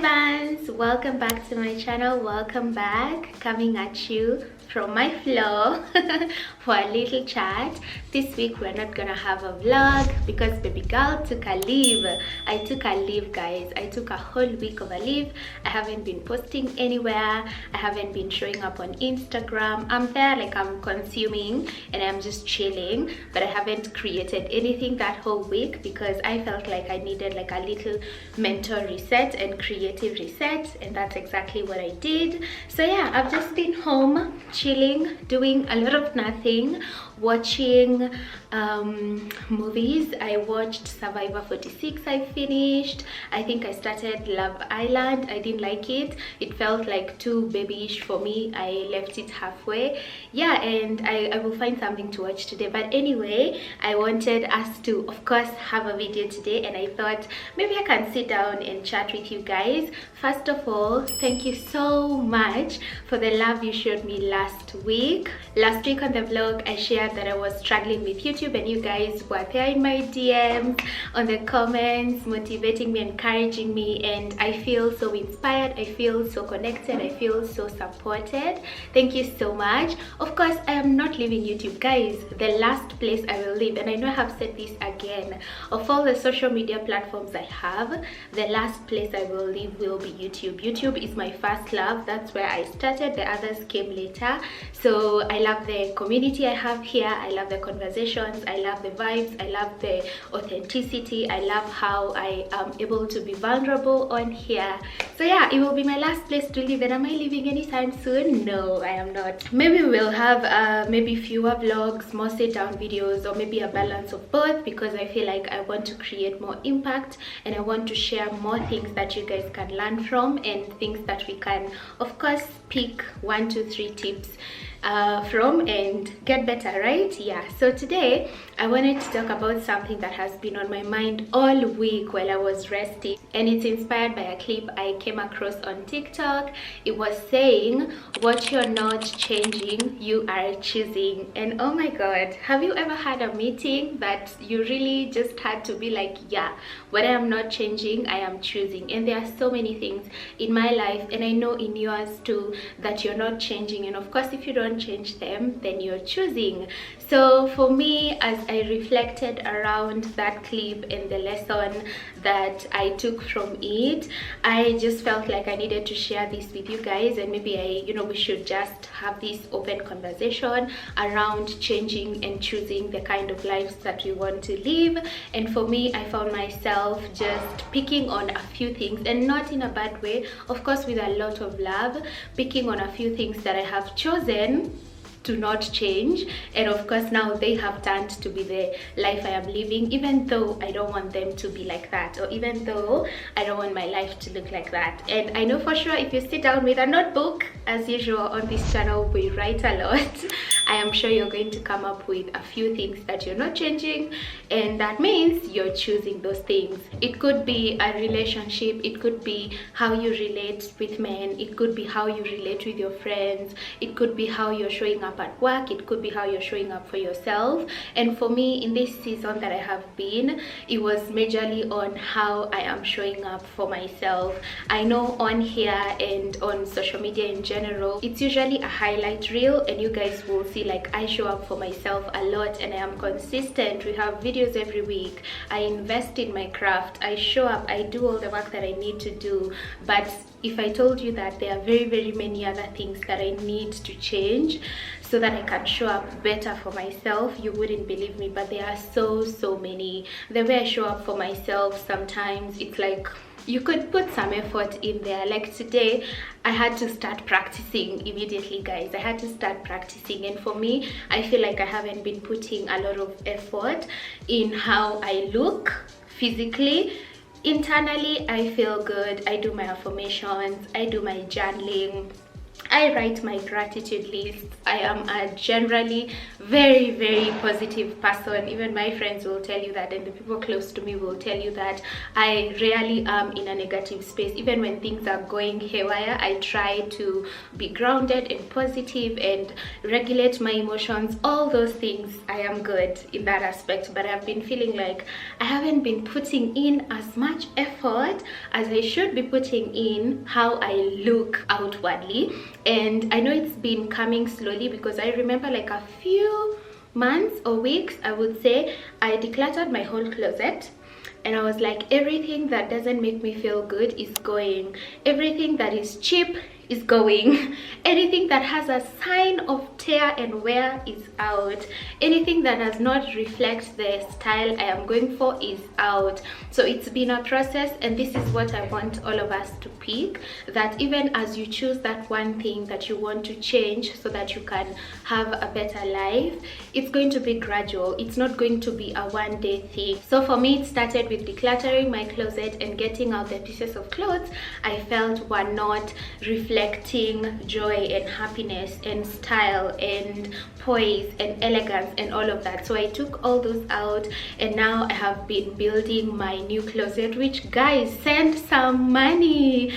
Vans, welcome back to my channel. Welcome back, coming at you from my floor for a little chat. This week we're not gonna have a vlog because baby girl took a leave. I took a leave, guys. I took a whole week of a leave. I haven't been posting anywhere. I haven't been showing up on Instagram. I'm there, like I'm consuming and I'm just chilling, but I haven't created anything that whole week because I felt like I needed like a little mental reset and creative reset, and that's exactly what I did. So yeah, I've just been home chilling, doing a lot of nothing, watching movies. I watched Survivor 46. I finished. I think I started Love Island. I didn't like it. It felt like too babyish for me. I left it halfway. Yeah, and I will find something to watch today. But anyway, I wanted us to, of course, have a video today, and I thought maybe I can sit down and chat with you guys. First of all, thank you so much for the love you showed me last week. Last week on the vlog, I shared that I was struggling with YouTube, and you guys were there in my DMs, on the comments, motivating me, encouraging me, and I feel so inspired. I feel so connected. I feel so supported. Thank you so much. Of course, I am not leaving YouTube, guys. The last place I will leave, and I know I have said this again, of all the social media platforms I have, the last place I will leave will be YouTube. YouTube is my first love. That's where I started. The others came later. So I love the community I have here. I love the conversations. I love the vibes. I love the authenticity. I love how I am able to be vulnerable on here. So yeah, it will be my last place to live. And am I leaving anytime soon? No, I am not. Maybe we'll have maybe fewer vlogs, more sit down videos, or maybe a balance of both, because I feel like I want to create more impact and I want to share more things that you guys can learn from, and things that we can, of course, pick 1, 2, 3 tips from and get better, right? Yeah, so today I wanted to talk about something that has been on my mind all week while I was resting, and it's inspired by a clip I came across on TikTok. It was saying, what you're not changing, you are choosing. And oh my god, have you ever had a meeting that you really just had to be like, yeah, what I am not changing, I am choosing? And there are so many things in my life, and I know in yours too, that you're not changing, and of course if you don't change them, then you're choosing. So for me, as I reflected around that clip and the lesson that I took from it, I just felt like I needed to share this with you guys, and maybe we should just have this open conversation around changing and choosing the kind of lives that we want to live. And for me, I found myself just picking on a few things, and not in a bad way, of course, with a lot of love, picking on a few things that I have chosen to not change, and of course now they have turned to be the life I am living, even though I don't want them to be like that, or even though I don't want my life to look like that. And I know for sure if you sit down with a notebook, as usual on this channel we write a lot, I am sure you're going to come up with a few things that you're not changing, and that means you're choosing those things. It could be a relationship, it could be how you relate with men, it could be how you relate with your friends, it could be how you're showing up at work, it could be how you're showing up for yourself. And for me, in this season that I have been, it was majorly on how I am showing up for myself. I know on here and on social media in general, it's usually a highlight reel, and you guys will see like I show up for myself a lot, and I am consistent. We have videos every week. I invest in my craft. I show up. I do all the work that I need to do. But if I told you that there are very, very many other things that I need to change so that I can show up better for myself, you wouldn't believe me. But there are so many. The way I show up for myself, sometimes it's like you could put some effort in there. Like today, I had to start practicing immediately, guys. I had to start practicing, and for me, I feel like I haven't been putting a lot of effort in how I look physically. Internally, I feel good. I do my affirmations, I do my journaling, I write my gratitude list. I am a generally very positive person. Even my friends will tell you that, and the people close to me will tell you that. I rarely am in a negative space. Even when things are going haywire, I try to be grounded and positive and regulate my emotions. All those things, I am good in that aspect, but I've been feeling like I haven't been putting in as much effort as I should be putting in how I look outwardly. And I know it's been coming slowly, because I remember like a few months or weeks, I would say, I decluttered my whole closet. And I was like, everything that doesn't make me feel good is going. Everything that is cheap is going. Anything that has a sign of tear and wear is out. Anything that does not reflect the style I am going for is out. So it's been a process, and this is what I want all of us to pick, that even as you choose that one thing that you want to change so that you can have a better life, it's going to be gradual. It's not going to be a one-day thing. So for me, it started with decluttering my closet and getting out the pieces of clothes I felt were not reflecting joy and happiness and style and poise and elegance and all of that. So I took all those out, and now I have been building my new closet, which, guys, send some money,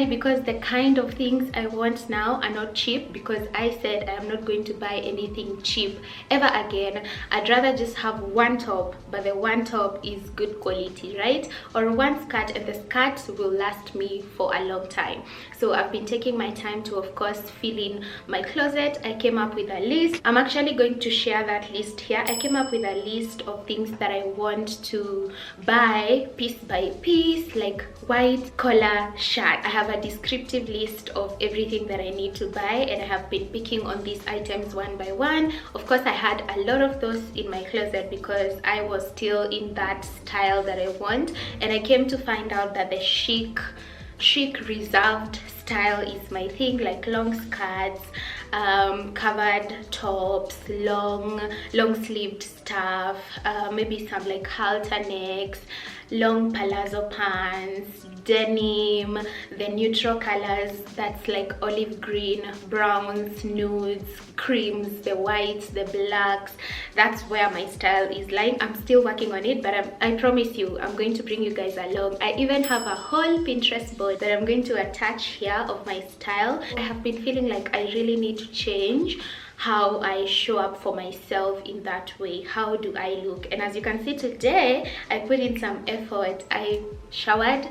because the kind of things I want now are not cheap, because I said I am not going to buy anything cheap ever again. I'd rather just have one top, but the one top is good quality, right? Or one skirt, and the skirt will last me for a long time. So I've been taking my time to, of course, fill in my closet. I came up with a list. I'm actually going to share that list here. I came up with a list of things that I want to buy piece by piece, like white collar shirt. I have a descriptive list of everything that I need to buy, and I have been picking on these items one by one. Of course, I had a lot of those in my closet because I was still in that style that I want, and I came to find out that the chic reserved style is my thing, like long skirts, covered tops, long sleeved stuff, maybe some like halter necks, long palazzo pants, denim, the neutral colors, that's like olive green, browns, nudes, creams, the whites, the blacks. That's where my style is lying. I'm still working on it, but I promise you, I'm going to bring you guys along. I even have a whole Pinterest board that I'm going to attach here of my style. I have been feeling like I really need to change how I show up for myself in that way. How do I look? And as you can see today, I put in some effort. I showered,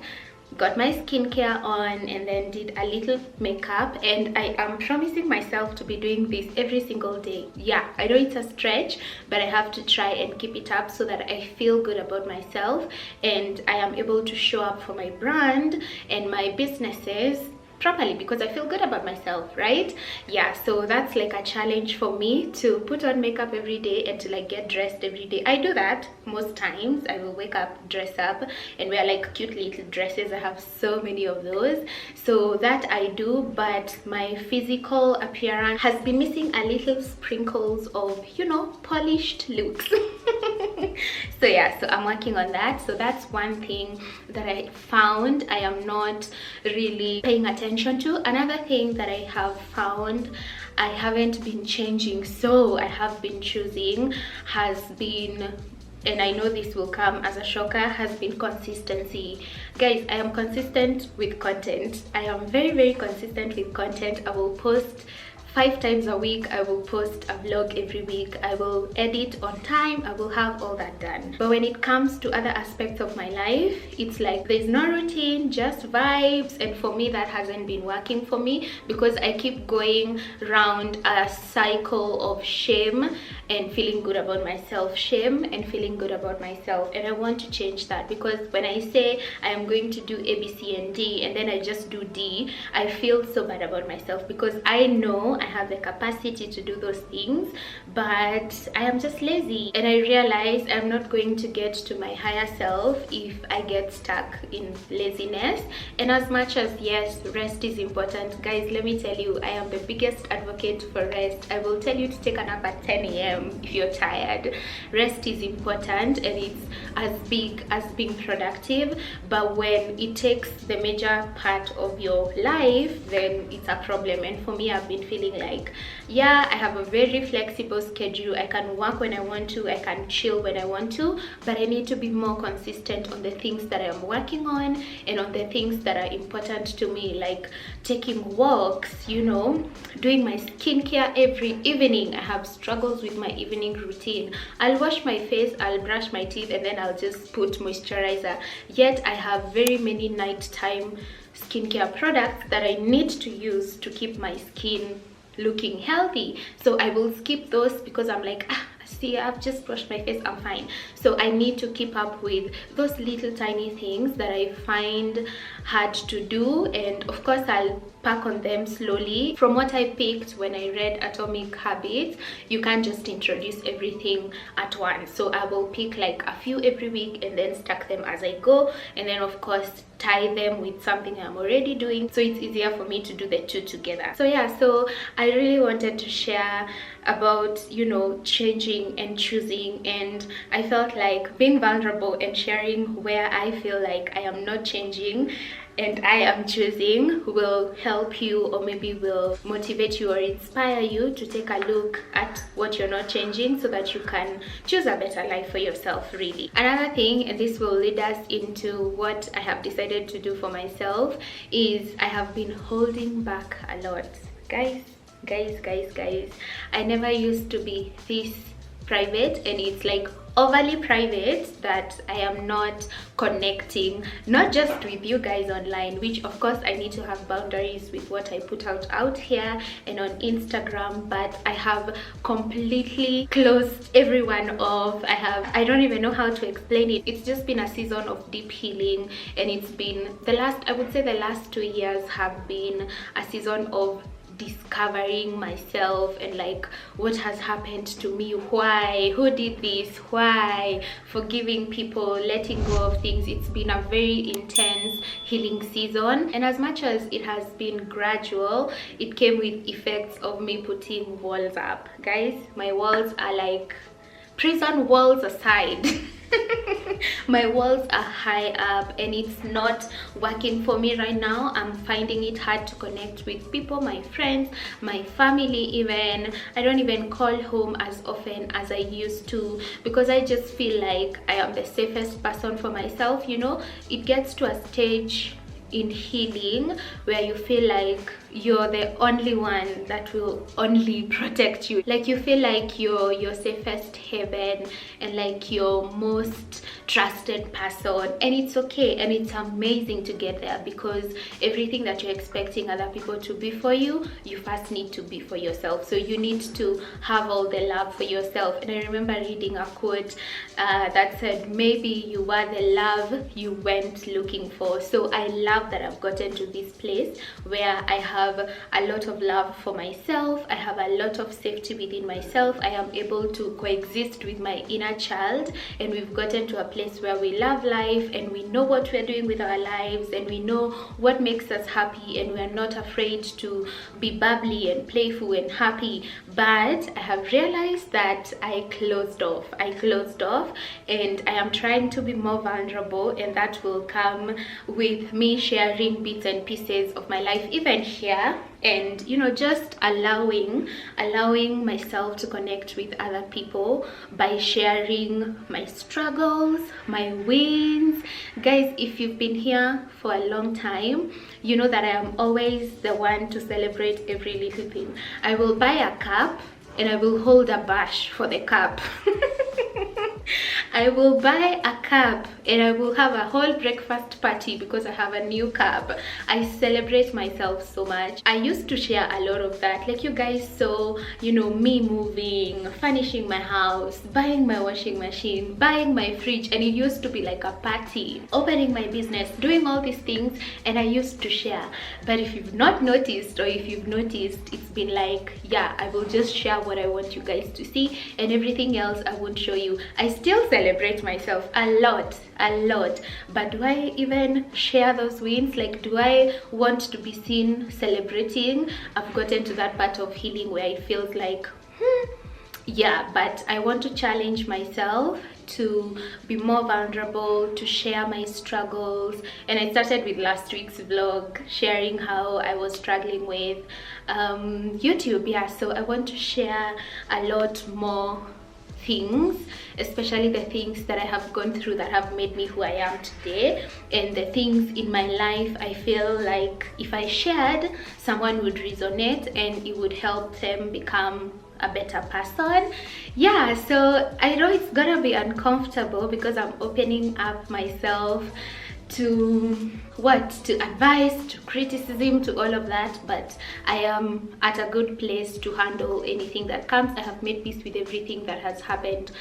got my skincare on, and then did a little makeup, and I am promising myself to be doing this every single day. Yeah, I know it's a stretch, but I have to try and keep it up so that I feel good about myself and I am able to show up for my brand and my businesses properly, because I feel good about myself, right? Yeah, so that's like a challenge for me, to put on makeup every day and to like get dressed every day. I do that most times. I will wake up, dress up, and wear like cute little dresses. I have so many of those, so that I do, but my physical appearance has been missing a little sprinkles of, you know, polished looks. So yeah, so I'm working on that. So that's one thing that I found I am not really paying attention to. Another thing that I have found I haven't been changing, so I have been choosing, has been, and I know this will come as a shocker, has been consistency. Guys, I am consistent with content. I am very consistent with content. I will post 5 times a week. I will post a vlog every week. I will edit on time. I will have all that done. But when it comes to other aspects of my life, it's like there's no routine, just vibes. And for me, that hasn't been working for me, because I keep going around a cycle of shame and feeling good about myself, shame and feeling good about myself. And I want to change that, because when I say I am going to do A, B, C, and D, and then I just do D, I feel so bad about myself, because I know I have the capacity to do those things, but I am just lazy, and I realize I'm not going to get to my higher self if I get stuck in laziness. And as much as, yes, rest is important, guys, let me tell you, I am the biggest advocate for rest. I will tell you to take a nap at 10 a.m. if you're tired. Rest is important, and it's as big as being productive, but when it takes the major part of your life, then it's a problem. And for me, I've been feeling like, yeah, I have a very flexible schedule. I can work when I want to, I can chill when I want to, but I need to be more consistent on the things that I'm working on and on the things that are important to me, like taking walks, you know, doing my skincare every evening. I have struggles with my evening routine. I'll wash my face, I'll brush my teeth, and then I'll just put moisturizer. Yet I have very many nighttime skincare products that I need to use to keep my skin looking healthy. So I will skip those because I'm like, see, I've just brushed my face, I'm fine. So I need to keep up with those little tiny things that I find hard to do, and of course I'll pack on them slowly. From what I picked when I read Atomic Habits, you can't just introduce everything at once. So I will pick like a few every week and then stack them as I go, and then of course tie them with something I'm already doing, so it's easier for me to do the two together. So yeah, so I really wanted to share about, you know, changing and choosing, and I felt like being vulnerable and sharing where I feel like I am not changing and I am choosing will help you, or maybe will motivate you or inspire you to take a look at what you're not changing, so that you can choose a better life for yourself, really. Another thing, and this will lead us into what I have decided to do for myself, is I have been holding back a lot. Guys, I never used to be this private, and it's like overly private that I am not connecting, not just with you guys online, which of course I need to have boundaries with what I put out here and on Instagram, but I have completely closed everyone off. I don't even know how to explain it. It's just been a season of deep healing, and it's been I would say the last 2 years have been a season of discovering myself and like what has happened to me, why, who did this, why, forgiving people, letting go of things. It's been a very intense healing season, and as much as it has been gradual, it came with effects of me putting walls up. Guys, my walls are like prison walls aside. My walls are high up, and it's not working for me right now. I'm finding it hard to connect with people, my friends, my family even. I don't even call home as often as I used to, because I just feel like I am the safest person for myself, you know. It gets to a stage in healing where you feel like you're the only one that will only protect you, like you feel like you're your safest haven and like your most trusted person. And it's okay, and it's amazing to get there, because everything that you're expecting other people to be for you, you first need to be for yourself. So you need to have all the love for yourself. And I remember reading a quote that said, maybe you were the love you went looking for. So I love that I've gotten to this place where I have a lot of love for myself, I have a lot of safety within myself, I am able to coexist with my inner child, and we've gotten to a place where we love life and we know what we're doing with our lives, and we know what makes us happy, and we're not afraid to be bubbly and playful and happy. But I have realized that I closed off, and I am trying to be more vulnerable, and that will come with me sharing bits and pieces of my life, even here, and you know, just allowing myself to connect with other people by sharing my struggles, my wins. Guys, if you've been here for a long time, you know that I am always the one to celebrate every little thing. I will buy a cup and I will hold a bash for the cup. I will buy a cup and I will have a whole breakfast party because I have a new cup. I celebrate myself so much. I used to share a lot of that, like you guys saw, you know, me moving, furnishing my house, buying my washing machine, buying my fridge, and it used to be like a party, opening my business, doing all these things, and I used to share. But if you've not noticed, or if you've noticed, it's been like, yeah, I will just share what I want you guys to see, and everything else I won't show you. I still celebrate myself a lot, but do I even share those wins? Like, do I want to be seen celebrating? I've gotten to that part of healing where it feels like yeah, but I want to challenge myself to be more vulnerable, to share my struggles. And I started with last week's vlog, sharing how I was struggling with YouTube. Yeah, so I want to share a lot more things, especially the things that I have gone through that have made me who I am today, and the things in my life I feel like if I shared, someone would resonate and it would help them become a better person. Yeah, so I know it's gonna be uncomfortable because I'm opening up myself to advice, to criticism, to all of that, but I am at a good place to handle anything that comes. I have made peace with everything that has happened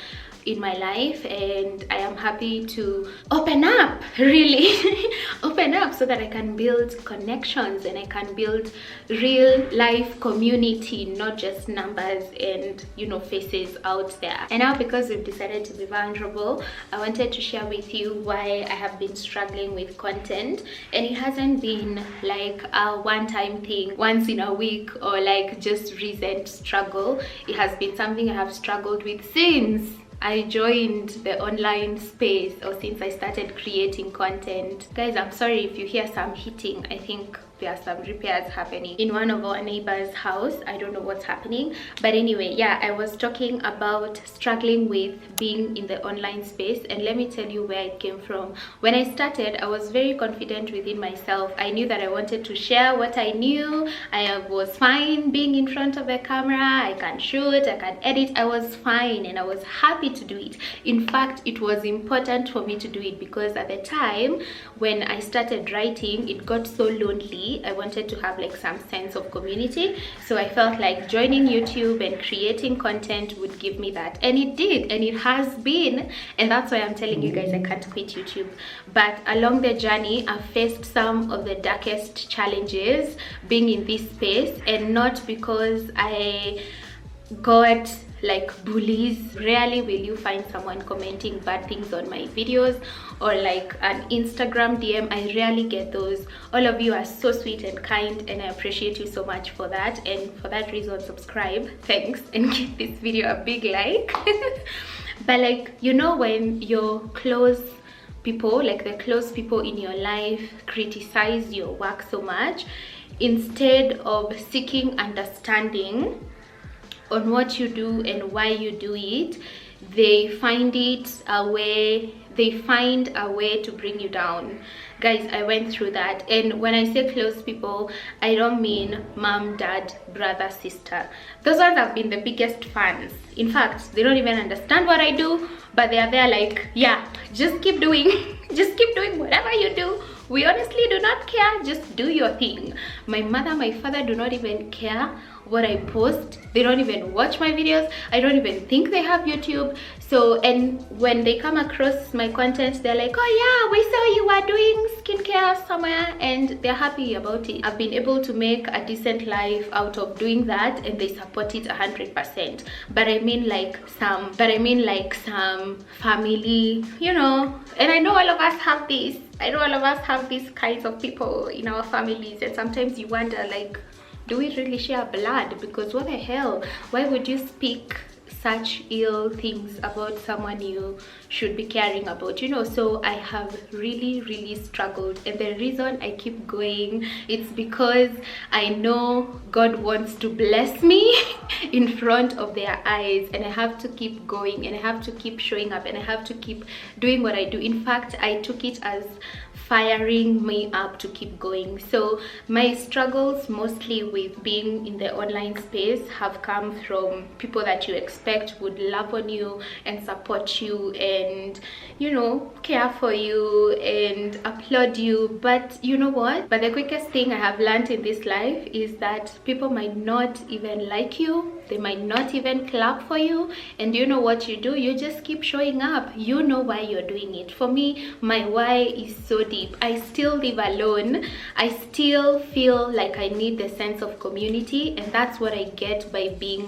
in my life, and I am happy to open up, really open up, so that I can build connections and I can build real life community, not just numbers and, you know, faces out there. And now, because we've decided to be vulnerable, I wanted to share with you why I have been struggling with content. And it hasn't been like a one-time thing, once in a week, or like just recent struggle. It has been something I have struggled with since I joined the online space, or since I started creating content. Guys, I'm sorry if you hear some hitting. I think there are some repairs happening in one of our neighbors' house. I don't know what's happening, but anyway, yeah, I was talking about struggling with being in the online space, and let me tell you where it came from. When I started, I was very confident within myself. I knew that I wanted to share what I knew. I was fine being in front of a camera. I can shoot, I can edit. I was fine and I was happy to do it. In fact, it was important for me to do it because at the time when I started writing, it got so lonely. I wanted to have like some sense of community, so I felt like joining YouTube and creating content would give me that, and it did, and it has been, and that's why I'm telling you guys I can't quit YouTube. But along the journey, I've faced some of the darkest challenges being in this space, and not because I got like bullies. Rarely will you find someone commenting bad things on my videos, or like an Instagram DM. I rarely get those. All of you are so sweet and kind, and I appreciate you so much for that, and for that reason, subscribe, thanks, and give this video a big like. But like, you know, when your close people, like the close people in your life, criticize your work so much, instead of seeking understanding on what you do and why you do it, they find a way to bring you down. Guys, I went through that. And when I say close people, I don't mean mom, dad, brother, sister. Those ones have been the biggest fans. In fact, they don't even understand what I do, but they are there like, yeah, just keep doing just keep doing whatever you do. We honestly do not care, just do your thing. My mother, my father do not even care what I post. They don't even watch my videos. I don't even think they have YouTube. So, and when they come across my content, they're like, oh yeah, we saw you are doing skincare somewhere, and they're happy about it. I've been able to make a decent life out of doing that, and they support it 100%. But I mean like some family, you know, and I know all of us have this. I know all of us have these kinds of people in our families, and sometimes you wonder, like, do we really share blood? Because what the hell, why would you speak such ill things about someone you should be caring about, you know? So I have really struggled, and the reason I keep going, it's because I know God wants to bless me in front of their eyes, and I have to keep going, and I have to keep showing up, and I have to keep doing what I do. In fact, I took it as firing me up to keep going. So my struggles mostly with being in the online space have come from people that you expect would love on you and support you and, you know, care for you and applaud you. But you know what? But the quickest thing I have learned in this life is that people might not even like you. They might not even clap for you, and you know what you do? You just keep showing up. You know why you're doing it. For me, my why is so deep. I still live alone. I still feel like I need the sense of community, and that's what I get by being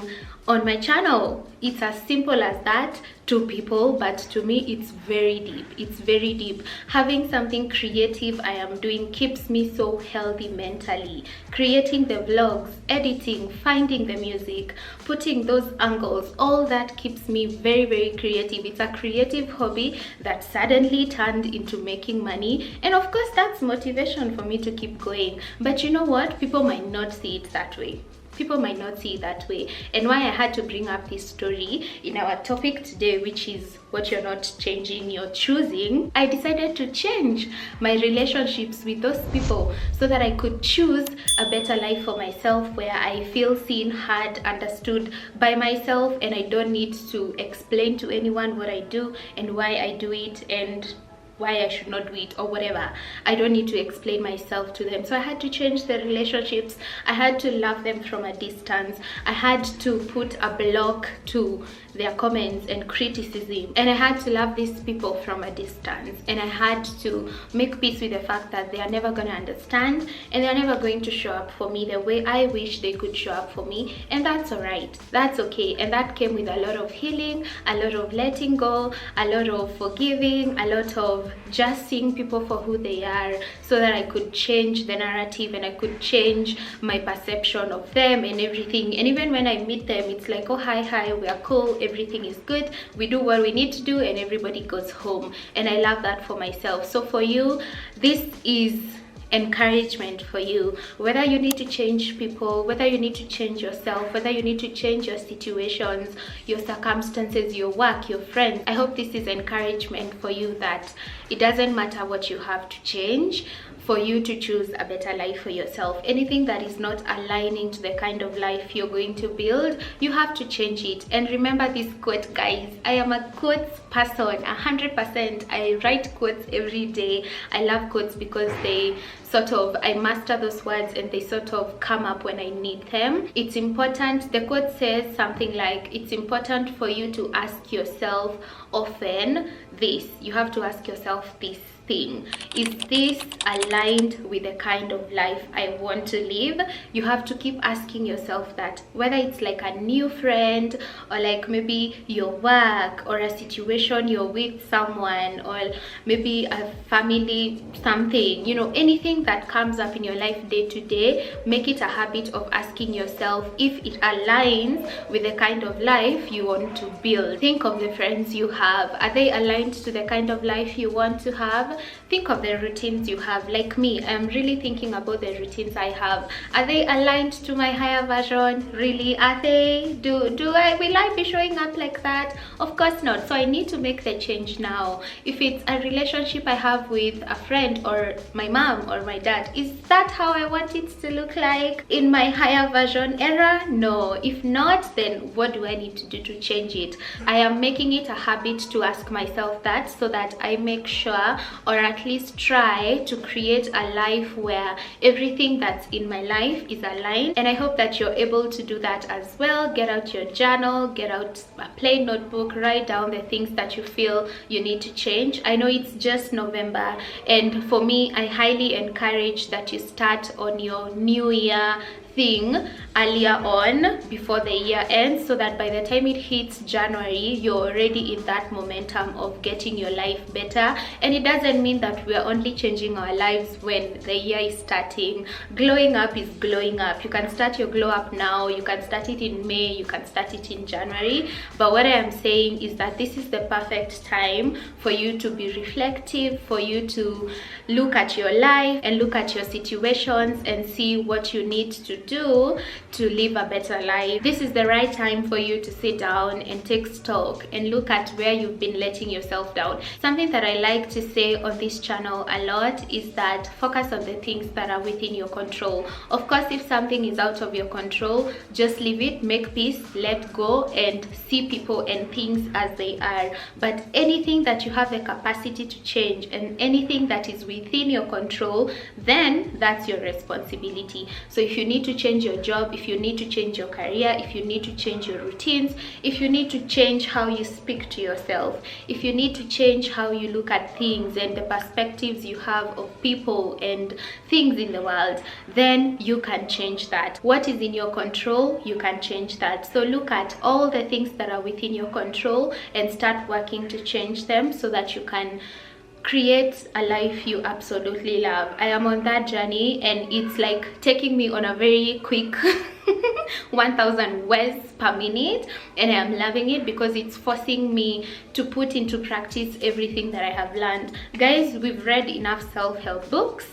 on my channel. It's as simple as that to people, but to me it's very deep. It's very deep. Having something creative I am doing keeps me so healthy mentally. Creating the vlogs, editing, finding the music, putting those angles, all that keeps me very, very creative. It's a creative hobby that suddenly turned into making money, and of course that's motivation for me to keep going. But you know what? People might not see it that way. People might not see it that way, and why I had to bring up this story in our topic today, which is what you're not changing, you're choosing. I decided to change my relationships with those people so that I could choose a better life for myself, where I feel seen, heard, understood by myself, and I don't need to explain to anyone what I do and why I do it and why I should not do it or whatever. I don't need to explain myself to them. So I had to change the relationships. I had to love them from a distance. I had to put a block to their comments and criticism, and I had to love these people from a distance, and I had to make peace with the fact that they are never going to understand and they're never going to show up for me the way I wish they could show up for me, and that's all right. That's okay. And that came with a lot of healing, a lot of letting go, a lot of forgiving, a lot of just seeing people for who they are, so that I could change the narrative and I could change my perception of them and everything. And even when I meet them, it's like, oh, hi, we are cool, everything is good, we do what we need to do, and everybody goes home. And I love that for myself. So for you, this is encouragement for you. Whether you need to change people, whether you need to change yourself, whether you need to change your situations, your circumstances, your work, your friends, I hope this is encouragement for you that it doesn't matter what you have to change for you to choose a better life for yourself. Anything that is not aligning to the kind of life you're going to build, you have to change it. And remember this quote, guys. I am a quotes person, 100%. I write quotes every day. I love quotes because they I master those words and they sort of come up when I need them. It's important. The quote says something like, it's important for you to ask yourself often this. You have to ask yourself this thing: is this aligned with the kind of life I want to live? You have to keep asking yourself that, whether it's like a new friend or like maybe your work or a situation you're with someone or maybe a family, something, you know, anything that comes up in your life day to day, make it a habit of asking yourself if it aligns with the kind of life you want to build. Think of the friends you have. Are they aligned to the kind of life you want to have? Think of the routines you have. Like me, I'm really thinking about the routines I have. Are they aligned to my higher version? Really? Are they? Will I be showing up like that? Of course not. So I need to make the change now. If it's a relationship I have with a friend or my mom or my dad, is that how I want it to look like in my higher version era? No. If not, then what do I need to do to change it? I am making it a habit to ask myself that, so that I make sure, or at least try to create a life where everything that's in my life is aligned. And I hope that you're able to do that as well. Get out your journal, get out a plain notebook, write down the things that you feel you need to change. I know it's just November, and for me, I highly encourage that you start on your new year thing earlier on before the year ends, so that by the time it hits January, you're already in that momentum of getting your life better. And it doesn't mean that we're only changing our lives when the year is starting. Glowing up is glowing up. You can start your glow up now, you can start it in May, you can start it in January. But what I am saying is that this is the perfect time for you to be reflective, for you to look at your life and look at your situations and see what you need to do to live a better life, this is the right time for you to sit down and take stock and look at where you've been letting yourself down. Something that I like to say on this channel a lot is that focus on the things that are within your control. Of course, if something is out of your control, just leave it, make peace, let go, and see people and things as they are. But anything that you have the capacity to change and anything that is within your control, then that's your responsibility. So if you need to change your job, if you need to change your career, if you need to change your routines, if you need to change how you speak to yourself, if you need to change how you look at things and the perspectives you have of people and things in the world, then you can change that. What is in your control, you can change that. So look at all the things that are within your control and start working to change them so that you can create a life you absolutely love. I am on that journey and it's like taking me on a very quick 1000 words per minute, and I am loving it because it's forcing me to put into practice everything that I have learned. Guys, we've read enough self-help books,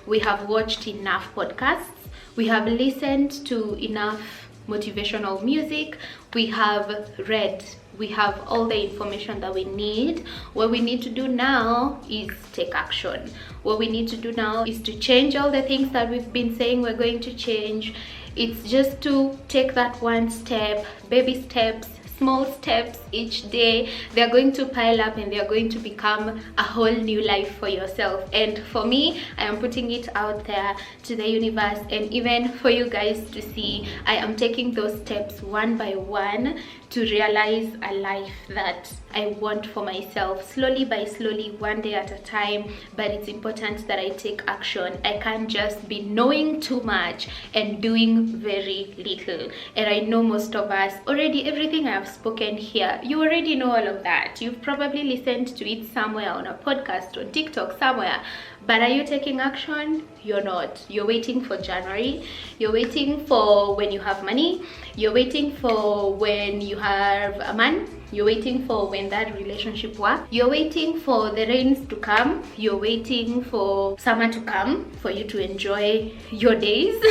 we have watched enough podcasts, we have listened to enough motivational music, we have read, we have all the information that we need. What we need to do now is take action. What we need to do now is to change all the things that we've been saying we're going to change. It's just to take that one step, baby steps, small steps each day. They're going to pile up and they're going to become a whole new life for yourself. And for me, I am putting it out there to the universe and even for you guys to see. I am taking those steps one by one to realize a life that I want for myself, slowly by slowly, one day at a time. But it's important that I take action. I can't just be knowing too much and doing very little. And I know most of us already, everything I have spoken here, you already know all of that. You've probably listened to it somewhere on a podcast, on TikTok, somewhere. But are you taking action? You're not. You're waiting for January. You're waiting for when you have money. You're waiting for when you have a man. You're waiting for when that relationship works. You're waiting for the rains to come. You're waiting for summer to come for you to enjoy your days.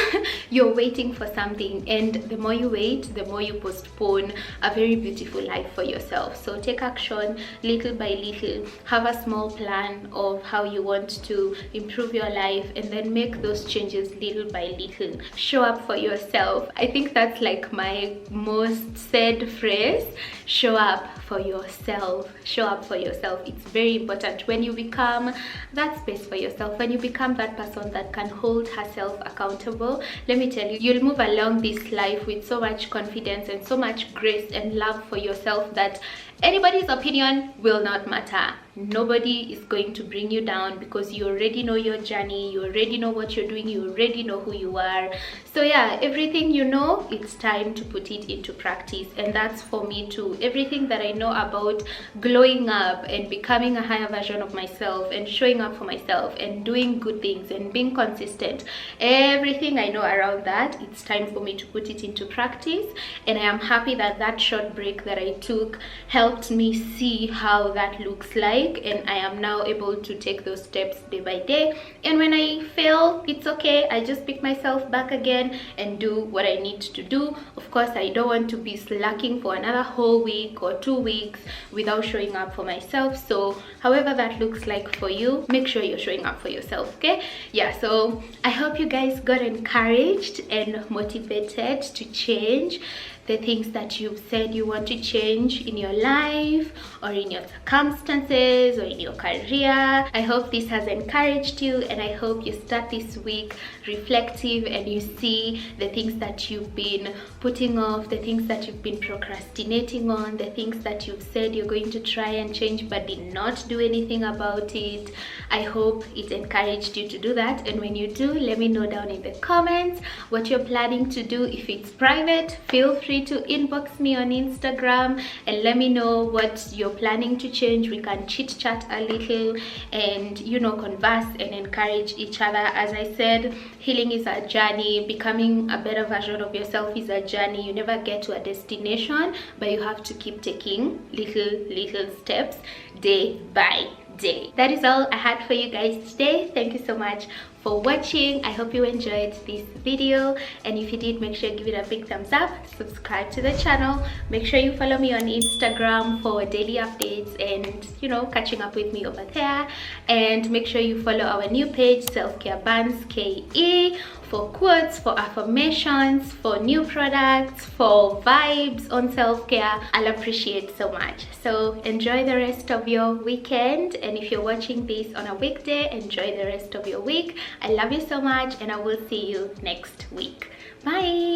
You're waiting for something, and the more you wait, the more you postpone a very beautiful life for yourself. So take action little by little. Have a small plan of how you want to improve your life and then make those changes little by little. Show up for yourself. I think that's like my most said phrase. Show up for yourself. Show up for yourself. It's very important. When you become that space for yourself, when you become that person that can hold herself accountable, let me tell you, you'll move along this life with so much confidence and so much grace and love for yourself that anybody's opinion will not matter. Nobody is going to bring you down because you already know your journey, you already know what you're doing, you already know who you are. So yeah, everything you know, it's time to put it into practice. And that's for me too. Everything that I know about glowing up and becoming a higher version of myself and showing up for myself and doing good things and being consistent, everything I know around that, it's time for me to put it into practice. And I am happy that that short break that I took helped me see how that looks like, and I am now able to take those steps day by day. And when I fail, it's okay. I just pick myself back again and do what I need to do. Of course, I don't want to be slacking for another whole week or 2 weeks without showing up for myself. So however that looks like for you, make sure you're showing up for yourself, okay? Yeah, so I hope you guys got encouraged and motivated to change the things that you've said you want to change in your life or in your circumstances or in your career. I hope this has encouraged you, and I hope you start this week reflective and you see the things that you've been putting off, the things that you've been procrastinating on, the things that you've said you're going to try and change but did not do anything about it. I hope it encouraged you to do that, and when you do, let me know down in the comments what you're planning to do. If it's private, feel free to inbox me on Instagram and let me know what you're planning to change. We can chit chat a little and, you know, converse and encourage each other. As I said, healing is a journey. Becoming a better version of yourself is a journey. You never get to a destination, but you have to keep taking little steps day by day. That is all I had for you guys today. Thank you so much for watching. I hope you enjoyed this video, and if you did, make sure you give it a big thumbs up, subscribe to the channel, make sure you follow me on Instagram for daily updates and, you know, catching up with me over there. And make sure you follow our new page, Self-Care Buns KE, for quotes, for affirmations, for new products, for vibes on self-care. I'll appreciate so much. So enjoy the rest of your weekend, and if you're watching this on a weekday, enjoy the rest of your week. I love you so much, and I will see you next week. Bye.